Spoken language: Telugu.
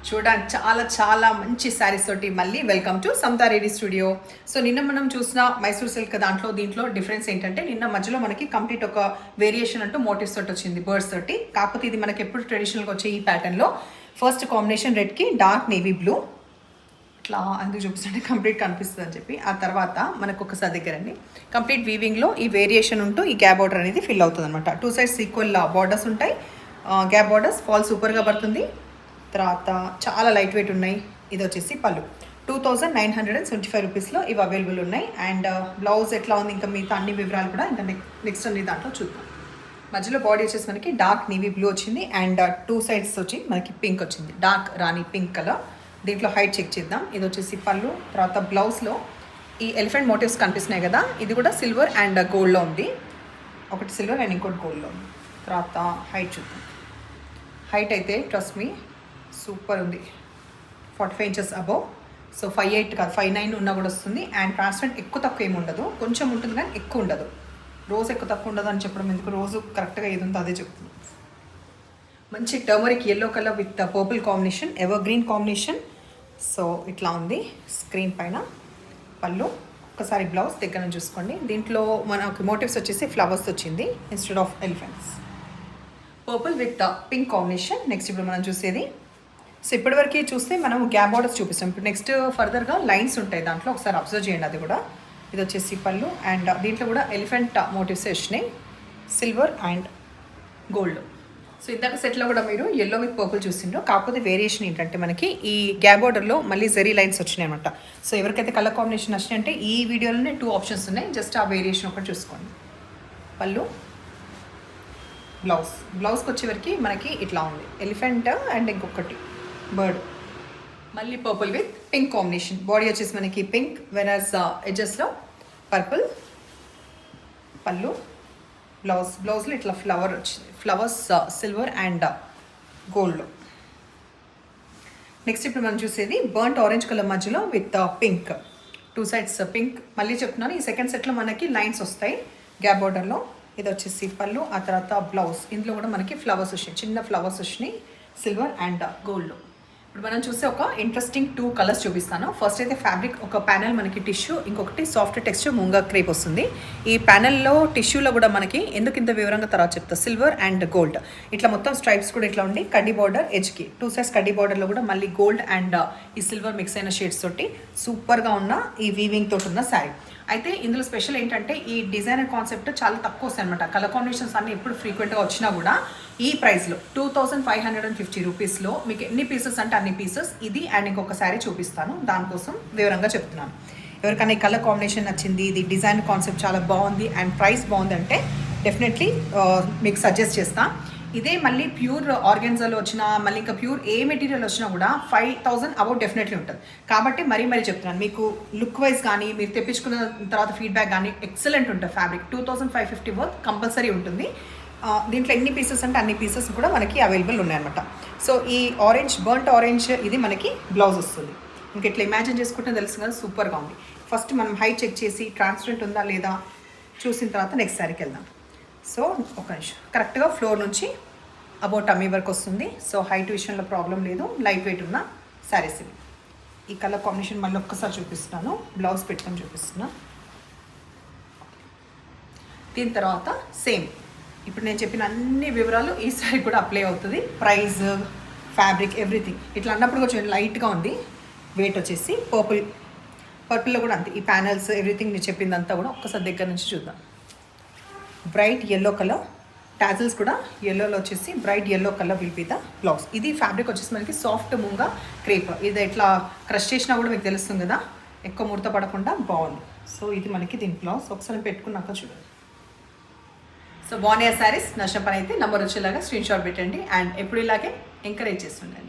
చూడడానికి చాలా చాలా మంచి శారీస్ తోటి మళ్ళీ welcome to Samatha Reddy studio. So నిన్న మనం చూసిన మైసూర్ సిల్క్ దీంట్లో డిఫరెన్స్ ఏంటంటే నిన్న మధ్యలో మనకి కంప్లీట్ ఒక వేరియేషన్ అంటూ మోటివ్స్ తోటి వచ్చింది, బర్డ్స్ తోటి. కాకపోతే ఇది మనకి ఎప్పుడు ట్రెడిషనల్గా వచ్చే ఈ ప్యాటర్న్లో ఫస్ట్ కాంబినేషన్ రెడ్కి డార్క్ నేవీ బ్లూ ఇట్లా అందుకు చూపిస్తుంటే కంప్లీట్ కనిపిస్తుంది అని చెప్పి. ఆ తర్వాత మనకు ఒకసారి దగ్గరండి కంప్లీట్ వీవింగ్లో ఈ వేరియేషన్ ఉంటూ ఈ గ్యాప్ బార్డర్ అనేది ఫిల్ అవుతుంది అనమాట. టూ సైడ్స్ ఈక్వల్ బార్డర్స్ ఉంటాయి, గ్యాప్ బార్డర్స్ ఫాల్ సూపర్గా పడుతుంది. తర్వాత చాలా లైట్ వెయిట్ ఉన్నాయి. ఇది వచ్చేసి పళ్ళు 2975 రూపీస్లో ఇవి అవైలబుల్ ఉన్నాయి. అండ్ బ్లౌజ్ ఎట్లా ఉంది ఇంకా మిగతా అన్ని వివరాలు కూడా ఇంకా నెక్స్ట్ అన్ని దాంట్లో చూద్దాం. మధ్యలో బాడీ వచ్చేసి మనకి డార్క్ నేవీ బ్లూ వచ్చింది అండ్ టూ సైడ్స్ వచ్చి మనకి పింక్ వచ్చింది, డార్క్ రాణి పింక్ కలర్. దీంట్లో హైట్ చెక్ చేద్దాం. ఇది వచ్చేసి పళ్ళు. తర్వాత బ్లౌజ్లో ఈ ఎలిఫెంట్ మోటివ్స్ కనిపిస్తున్నాయి కదా, ఇది కూడా సిల్వర్ అండ్ గోల్డ్లో ఉంది. ఒకటి సిల్వర్ అండ్ ఇంకోటి గోల్డ్లో ఉంది. తర్వాత హైట్ చూద్దాం. హైట్ అయితే ట్రస్ట్ మీ సూపర్ ఉంది, 45 ఇంచెస్ అబోవ్. సో 58 కాదు 59 ఉన్నా కూడా వస్తుంది. అండ్ ట్రాన్స్పరెంట్ ఎక్కువ తక్కువ ఏమి ఉండదు, కొంచెం ఉంటుంది కానీ ఎక్కువ ఉండదు. రోజు ఎక్కువ తక్కువ ఉండదు అని చెప్పడం ఎందుకు, రోజు కరెక్ట్గా ఏది ఉందో అదే చెప్తుంది. మంచి turmeric yellow colour with purple combination, ever green combination. So ఇట్లా ఉంది స్క్రీన్ పైన పళ్ళు. ఒకసారి బ్లౌజ్ దగ్గర నుంచి చూసుకోండి. దీంట్లో మనకు మోటివ్స్ వచ్చేసి ఫ్లవర్స్ వచ్చింది instead of elephants. Purple with pink combination. Next ఇప్పుడు మనం చూసేది, సో ఇప్పటివరకు చూస్తే మనం గ్యాప్ బార్డర్స్ చూపిస్తాం. ఇప్పుడు నెక్స్ట్ ఫర్దర్గా లైన్స్ ఉంటాయి దాంట్లో, ఒకసారి అబ్జర్వ్ చేయండి. అది కూడా ఇది వచ్చేసి పళ్ళు. అండ్ దీంట్లో కూడా ఎలిఫెంట్ మోటివ్స్ వచ్చినాయి, సిల్వర్ అండ్ గోల్డ్. సో ఇందాక సెట్లో కూడా మీరు ఎల్లో విత్ పర్పుల్ చూసిండ్రు. కాకపోతే వేరియేషన్ ఏంటంటే మనకి ఈ గ్యాప్ బార్డర్లో మళ్ళీ జెరీ లైన్స్ వచ్చినాయి అనమాట. సో ఎవరికైతే కలర్ కాంబినేషన్ వచ్చినాయి అంటే ఈ వీడియోలోనే 2 ఆప్షన్స్ ఉన్నాయి, జస్ట్ ఆ వేరియేషన్ ఒకటి చూసుకోండి. పళ్ళు, బ్లౌజ్కి వచ్చేవరకు మనకి ఇట్లా ఉంది ఎలిఫెంట్ అండ్ ఇంకొకటి బర్డ్. మళ్ళీ purple with pink combination. Body వచ్చేసి మనకి పింక్, వెరాస్ ఎడ్జెస్లో పర్పుల్. పళ్ళు, బ్లౌజ్లో ఇట్లా ఫ్లవర్ వచ్చింది, ఫ్లవర్స్ సిల్వర్ అండ్ గోల్డ్లో. నెక్స్ట్ ఇప్పుడు మనం చూసేది బర్ంట్ ఆరెంజ్ కలర్ మధ్యలో with pink, two sides pink. మళ్ళీ చెప్తున్నాను, ఈ సెకండ్ సెట్లో మనకి లైన్స్ వస్తాయి గ్యాప్ బార్డర్లో. ఇది వచ్చేసి పళ్ళు. ఆ తర్వాత బ్లౌజ్, ఇందులో కూడా మనకి ఫ్లవర్స్ వచ్చినాయి, చిన్న ఫ్లవర్స్ వచ్చినాయి సిల్వర్ అండ్ గోల్డ్లో. ఇప్పుడు మనం చూస్తే ఒక ఇంట్రెస్టింగ్ 2 కలర్స్ చూపిస్తాను. ఫస్ట్ అయితే ఫ్యాబ్రిక్ ఒక ప్యానెల్ మనకి టిష్యూ, ఇంకొకటి సాఫ్ట్ టెక్స్చర్ ముంగా క్రేప్ వస్తుంది. ఈ ప్యానెల్లో టిష్యూలో కూడా మనకి ఎందుకు ఇంత వివరంగా తర్వాత చెప్తా, సిల్వర్ అండ్ గోల్డ్. ఇట్లా మొత్తం స్ట్రైప్స్ కూడా ఇట్లా ఉండి కడ్డీ బార్డర్ ఎడ్జ్కి 2 సైడ్స్ కడ్డీ బార్డర్లో కూడా మళ్ళీ గోల్డ్ అండ్ ఈ సిల్వర్ మిక్స్ అయిన షేడ్స్ తోటి సూపర్గా ఉన్న ఈ వీవింగ్ తోటి ఉన్న శారీ. అయితే ఇందులో స్పెషల్ ఏంటంటే ఈ డిజైనర్ కాన్సెప్ట్ చాలా తక్కువ వస్తాయి అనమాట. కలర్ కాంబినేషన్స్ అన్నీ ఎప్పుడు ఫ్రీక్వెంట్గా వచ్చినా కూడా ఈ ప్రైస్లో 2550 రూపీస్లో మీకు ఎన్ని పీసెస్ అంటే అన్ని పీసెస్. ఇది అండ్ ఇంకొక శారీ చూపిస్తాను, దానికోసం వివరంగా చెప్తున్నాను. ఎవరికైనా ఈ కలర్ కాంబినేషన్ నచ్చింది, ఇది డిజైన్ కాన్సెప్ట్ చాలా బాగుంది అండ్ ప్రైస్ బాగుంది అంటే డెఫినెట్లీ మీకు సజెస్ట్ చేస్తాను. ఇదే మళ్ళీ ప్యూర్ ఆర్గాన్జాలో వచ్చినా, మళ్ళీ ఇంకా ప్యూర్ ఏ మెటీరియల్ వచ్చినా కూడా 5000 అబౌట్ డెఫినెట్లీ ఉంటుంది. కాబట్టి మరీ చెప్తున్నాను, మీకు లుక్ వైజ్ కానీ మీరు తెప్పించుకున్న తర్వాత ఫీడ్బ్యాక్ కానీ ఎక్సలెంట్ ఉంటుంది. ఫ్యాబ్రిక్ 2550 వర్త్ కంపల్సరీ ఉంటుంది. దీంట్లో ఎన్ని పీసెస్ అంటే అన్ని పీసెస్ కూడా మనకి అవైలబుల్ ఉన్నాయన్నమాట. సో ఈ ఆరెంజ్, బర్ంట్ ఆరెంజ్ ఇది మనకి బ్లౌజ్ వస్తుంది. ఇంక ఇట్లా ఇమాజిన్ చేసుకుంటే తెలుసు కదా, సూపర్గా ఉంది. ఫస్ట్ మనం హైట్ చెక్ చేసి ట్రాన్స్పరెంట్ ఉందా లేదా చూసిన తర్వాత నెక్స్ట్ శారీకి వెళ్దాం. సో ఒక నిమిషం, కరెక్ట్గా ఫ్లోర్ నుంచి అబౌట్ టమ్మీ వరకు వస్తుంది. సో హైట్ విషయంలో ప్రాబ్లం లేదు, లైట్ వెయిట్ ఉన్న శారీస్ ఇవి. ఈ కలర్ కాంబినేషన్ మళ్ళీ ఒక్కసారి చూపిస్తున్నాను, బ్లౌజ్ పెట్టుకొని చూపిస్తున్నాను. దీని తర్వాత సేమ్ ఇప్పుడు నేను చెప్పిన అన్ని వివరాలు ఈ శారీ కూడా అప్లై అవుతుంది. Price, fabric, everything. ఇట్లా అన్నప్పుడు కొంచెం లైట్గా ఉంది. వెయిట్ వచ్చేసి పర్పుల్లో కూడా అంతే. ఈ ప్యానల్స్ ఎవ్రీథింగ్ నేను చెప్పిందంతా కూడా ఒక్కసారి దగ్గర నుంచి చూద్దాం. బ్రైట్ ఎల్లో కలర్, టాజిల్స్ కూడా ఎల్లోలో వచ్చేసి bright yellow colour will be the blouse. ఇది ఫ్యాబ్రిక్ వచ్చేసి మనకి సాఫ్ట్ ముంగా క్రేప్. ఇది ఎట్లా క్రష్ చేసినా కూడా మీకు తెలుస్తుంది కదా, ఎక్కువ ముడత పడకుండా బాగుంది. సో ఇది మనకి దీని బ్లౌజ్. ఒకసారి పెట్టుకున్నాక చూడండి. సో బాగున్నాయి శారీస్. నష్టం పని అయితే నంబర్ వచ్చేలాగా స్క్రీన్ షాట్ పెట్టండి అండ్ ఎప్పుడు ఇలాగే ఎంకరేజ్ చేస్తుండండి.